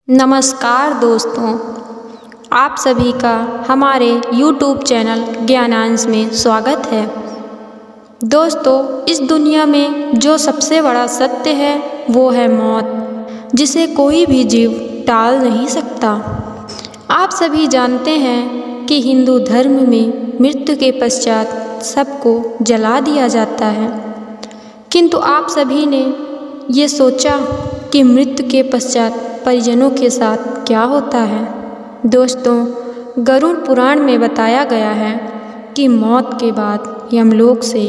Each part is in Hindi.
नमस्कार दोस्तों, आप सभी का हमारे YouTube चैनल ज्ञानांश में स्वागत है। दोस्तों, इस दुनिया में जो सबसे बड़ा सत्य है वो है मौत, जिसे कोई भी जीव टाल नहीं सकता। आप सभी जानते हैं कि हिंदू धर्म में मृत्यु के पश्चात सबको जला दिया जाता है, किंतु आप सभी ने ये सोचा कि मृत्यु के पश्चात परिजनों के साथ क्या होता है। दोस्तों, गरुड़ पुराण में बताया गया है कि मौत के बाद यमलोक से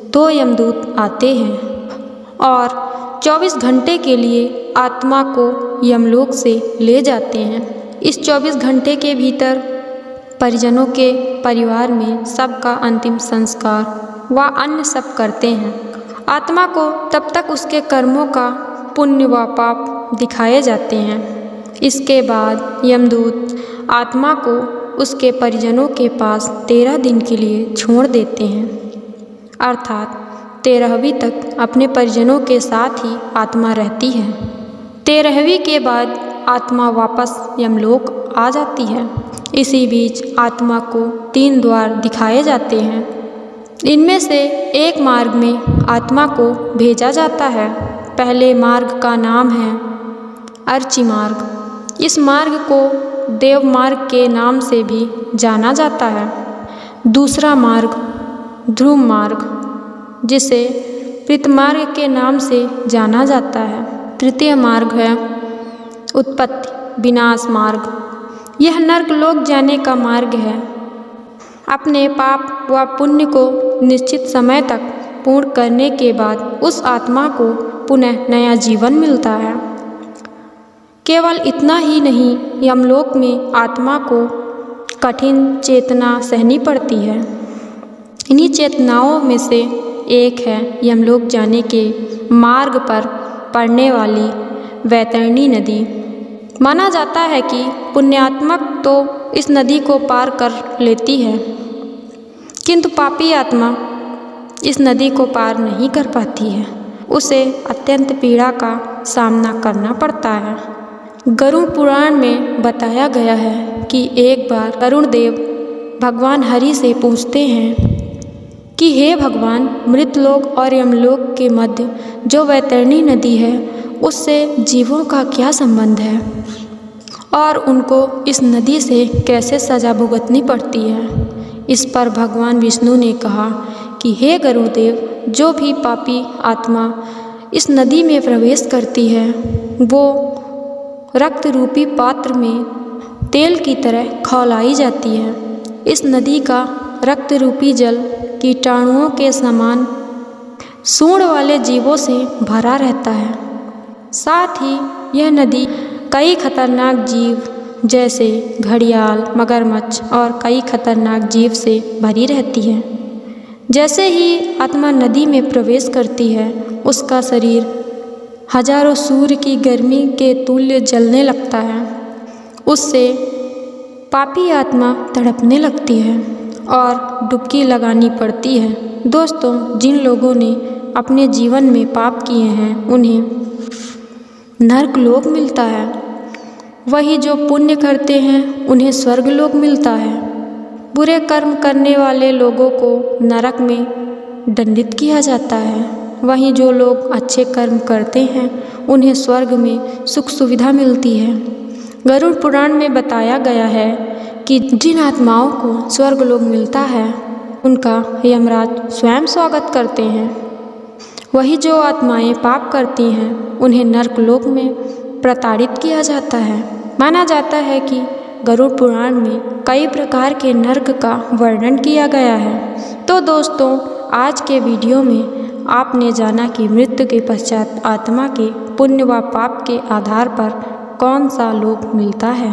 2 यमदूत आते हैं और 24 घंटे के लिए आत्मा को यमलोक से ले जाते हैं। इस 24 घंटे के भीतर परिजनों के परिवार में सबका अंतिम संस्कार व अन्य सब करते हैं। आत्मा को तब तक उसके कर्मों का पुण्य व पाप दिखाए जाते हैं। इसके बाद यमदूत आत्मा को उसके परिजनों के पास 13 दिन के लिए छोड़ देते हैं, अर्थात 13वीं तक अपने परिजनों के साथ ही आत्मा रहती है। 13वीं के बाद आत्मा वापस यमलोक आ जाती है। इसी बीच आत्मा को 3 द्वार दिखाए जाते हैं। इनमें से एक मार्ग में आत्मा को भेजा जाता है। पहले मार्ग का नाम है अर्ची मार्ग। इस मार्ग को देव मार्ग के नाम से भी जाना जाता है। दूसरा मार्ग ध्रुव मार्ग, जिसे पितृमार्ग के नाम से जाना जाता है। तृतीय मार्ग है उत्पत्ति विनाश मार्ग। यह नर्कलोक जाने का मार्ग है। अपने पाप व पुण्य को निश्चित समय तक पूर्ण करने के बाद उस आत्मा को पुनः नया जीवन मिलता है। केवल इतना ही नहीं, यमलोक में आत्मा को कठिन चेतना सहनी पड़ती है। इन्हीं चेतनाओं में से एक है यमलोक जाने के मार्ग पर पड़ने वाली वैतरणी नदी। माना जाता है कि पुण्यात्मक तो इस नदी को पार कर लेती है, किंतु पापी आत्मा इस नदी को पार नहीं कर पाती है। उसे अत्यंत पीड़ा का सामना करना पड़ता है। गरुड़ पुराण में बताया गया है कि एक बार वरुण देव भगवान हरि से पूछते हैं कि हे भगवान, मृतलोक और यमलोक के मध्य जो वैतरणी नदी है उससे जीवों का क्या संबंध है और उनको इस नदी से कैसे सजा भुगतनी पड़ती है। इस पर भगवान विष्णु ने कहा कि हे गरुड़देव, जो भी पापी आत्मा इस नदी में प्रवेश करती है वो रक्त रूपी पात्र में तेल की तरह खौलाई जाती है। इस नदी का रक्त रूपी जल कीटाणुओं के समान सूंड वाले जीवों से भरा रहता है। साथ ही यह नदी कई खतरनाक जीव जैसे घड़ियाल, मगरमच्छ और कई खतरनाक जीव से भरी रहती है। जैसे ही आत्मा नदी में प्रवेश करती है, उसका शरीर हजारों सूर्य की गर्मी के तुल्य जलने लगता है। उससे पापी आत्मा तड़पने लगती है और डुबकी लगानी पड़ती है। दोस्तों, जिन लोगों ने अपने जीवन में पाप किए हैं उन्हें नर्कलोक मिलता है, वही जो पुण्य करते हैं उन्हें स्वर्गलोक मिलता है। बुरे कर्म करने वाले लोगों को नरक में दंडित किया जाता है, वहीं जो लोग अच्छे कर्म करते हैं उन्हें स्वर्ग में सुख सुविधा मिलती है। गरुड़ पुराण में बताया गया है कि जिन आत्माओं को स्वर्गलोक मिलता है उनका यमराज स्वयं स्वागत करते हैं। वही जो आत्माएं पाप करती हैं उन्हें नर्कलोक में प्रताड़ित किया जाता है। माना जाता है कि गरुड़ पुराण में कई प्रकार के नर्क का वर्णन किया गया है। तो दोस्तों, आज के वीडियो में आपने जाना कि मृत्यु के पश्चात आत्मा के पुण्य व पाप के आधार पर कौन सा लोक मिलता है।